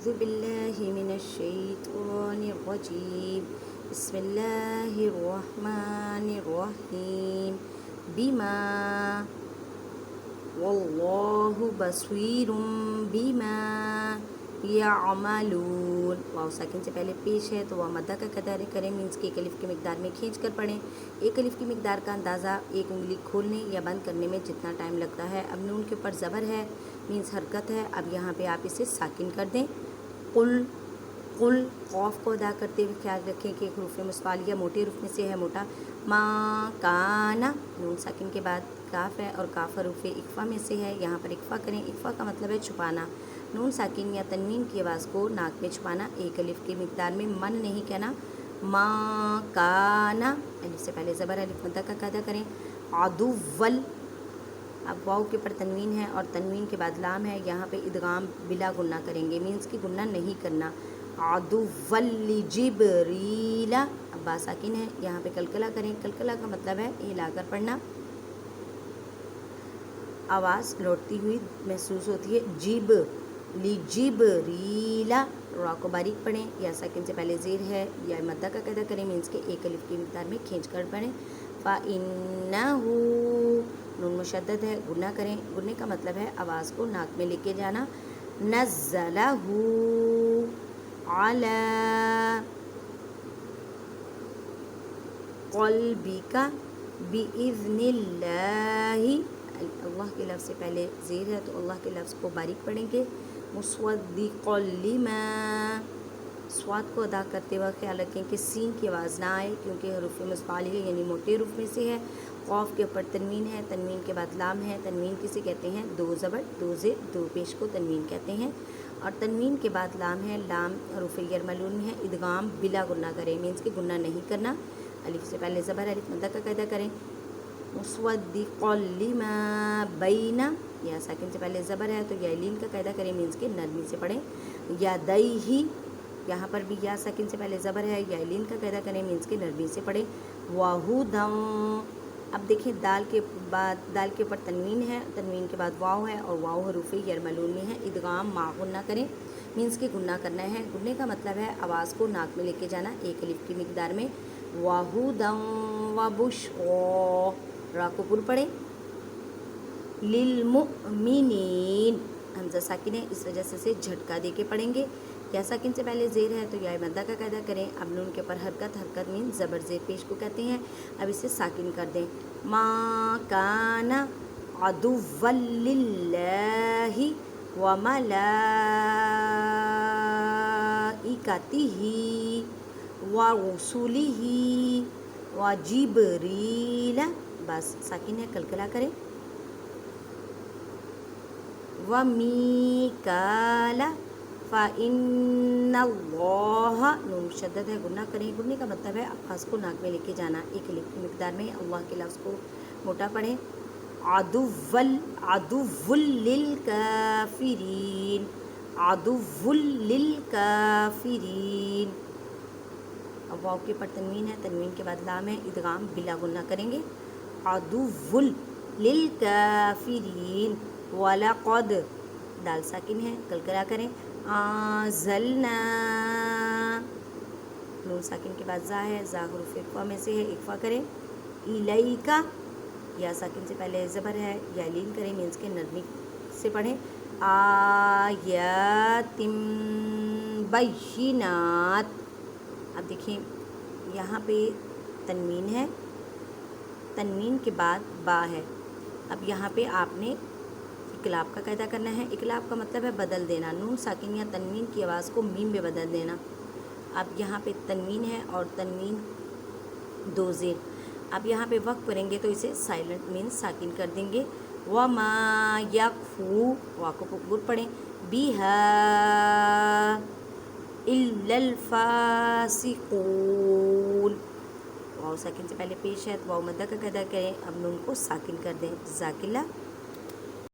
أعوذ بالله من الشيطان الرجيم بسم الله الرحمن الرحيم بما والله بصير بما يعملون। वाव साकिन से पहले पेश है तो वह मद्दा का कदर करें मीन्स के एक अलिफ की मिकदार में खींच कर पढ़ें। एक अलिफ की मिकदार का अंदाज़ा एक उंगली खोलने या बंद करने में जितना टाइम लगता है। अब नून के ऊपर ज़बर है मीन्स हरकत है। अब यहाँ पे आप इसे साकिन कर दें। कुल कुल खौफ को अदा करते हुए ख्याल रखें कि हरूफ मुस्वालिया मोटे रूप में से है मोटा। माँ काना नून साकिन के बाद काफ है और काफ हरूफ इक्फ़ा में से है। यहाँ पर इक्फ़ा करें। इक्फ़ा का मतलब है छुपाना। नून साकिन या तनवीन की आवाज़ को नाक में छुपाना। एक अलिफ की मिकदार में मन नहीं कहना। माँ काना अलिफ से पहले ज़बर अलिफ मद्दा का कायदा करें। अदुव्वल अब वाव के ऊपर तनवीन है और तनवीन के बाद लाम है। यहाँ पे इदगाम बिला गुन्ना करेंगे मीन्स की गुन्ना नहीं करना। अदुव्वल जिब्रीला अब बा साकिन है। यहाँ पे कलकला करें। कलकला का मतलब है हिलाकर पढ़ना। आवाज़ लौटती हुई महसूस होती है। जिब लिजिब्रीला रा को बारीक पढ़ें। या साकिन से पहले ज़ेर है या मद्दा का कायदा करें मीन्स के एक अलिफ की मिकदार में खींच कर पढ़ें। फ़इन्नहु नून मुशद्दद है गुन्ना करें। गुन्ने का मतलब है आवाज़ को नाक में लेके जाना। नज़्ज़लहु अला क़ल्बिका बिइज़्निल्लाहि अल्लाह के लफ्ज़ से पहले ज़ेर है तो अल्लाह के लफ्ज़ को बारीक पढ़ेंगे। मुस्वद्दिक़ल लिमा स्वाद को अदा करते वक्त ख्याल रखें कि सीन की आवाज़ ना आए क्योंकि हरूफ मुस्वालिया यानी मोटे रूप में से है। क़ौफ के ऊपर तनवीन है। तनवीन के बाद लाम है। तनवीन किसे कहते हैं? दो ज़बर दो ज़ेर दो पेश को तनवीन कहते हैं। और तनवीन के बाद लाम है। लाम हरूफ यरमलून में है। इदगाम बिला गुन्ना करें मीन्स कि गुन्ना नहीं करना। अलिफ से पहले ज़बर अलिफ मद्दा का कायदा करें। मुस्वद्दिक़ल लिमा बैना या साकिन से पहले ज़बर है तो यालीन का कायदा करें मीन्स के नरमी से पढ़ें। यादैही यहाँ पर भी या साकिन से पहले ज़बर है। यालीन का कायदा करें मीन्स के नरमी से पढ़ें। वाहुदम अब देखें दाल के ऊपर तनवीन है। तनवीन के बाद वाव है और वाव हरूफ यरमलून में है। इदगाम मा गुन्ना करें मीन्स के गुन्ना करना है। गुन्ने का मतलब है आवाज़ को नाक में लेके जाना एक अलिफ की मिकदार में। वाहुदम व बुश्रा रा को पुर पढ़े। लिलमुमिनीन हमज़ा साकिन है इस वजह से झटका दे के पढ़ेंगे। या साकिन से पहले ज़ेर है तो या मद्दा का कायदा करें। अब नून के ऊपर हरकत मीन ज़बर ज़ेर पेश को कहते हैं। अब इसे साकिन कर दें। माँ काना अदुव्वल लिल्लाहि व मलाइकतिही व रुसुलिही व जिब्रीला बस साकिन है कलकला करें। व मीकाला फ़इन्नल्लाह नून मुशद्दद है गुन्ना करें। गुन्ने का मतलब है आवाज़ को नाक में लेके जाना एक अलिफ की मिकदार में। अल्लाह के लफ्ज़ को मोटा पढ़ें। अदुव्वुल लिल काफ़िरीन अदुव्वुल लिल काफ़िरीन अब वाव के ऊपर तनवीन है। तनवीन के बाद लाम है। इदगाम बिला गुन्ना करेंगे। अदुव्वुल लिल काफ़िरीन वलक़द दाल साकिन है कलकला करें। आज़लना नून साकिन के बाद ज़ा है। ज़ा हुरूफ इक्फ़ा में से है। इक्फ़ा करें। इलैका या साकिन से पहले ज़बर है। यालीन करें मीन्स के नरमी से पढ़ें। आयातिम बय्यिनात अब देखिए यहाँ पे तनवीन है। तनवीन के बाद बा है। अब यहाँ पे आपने इकलाब का कायदा करना है। इकलाब का मतलब है बदल देना। नून साकिन या तनवीन की आवाज़ को मीम में बदल देना। अब यहाँ पे तनवीन है और तनवीन दो ज़ेर। अब यहाँ पे वक्त करेंगे तो इसे साइलेंट मीन्स साकिन कर देंगे। व मा यकफू वा को पुर पढ़ें। बिहा इल्लल फासिकून वाव साकिन से पहले पेश है तो वाव मद्दा का कायदा करें। अब नून को साकिन कर दें। ज़ाकिला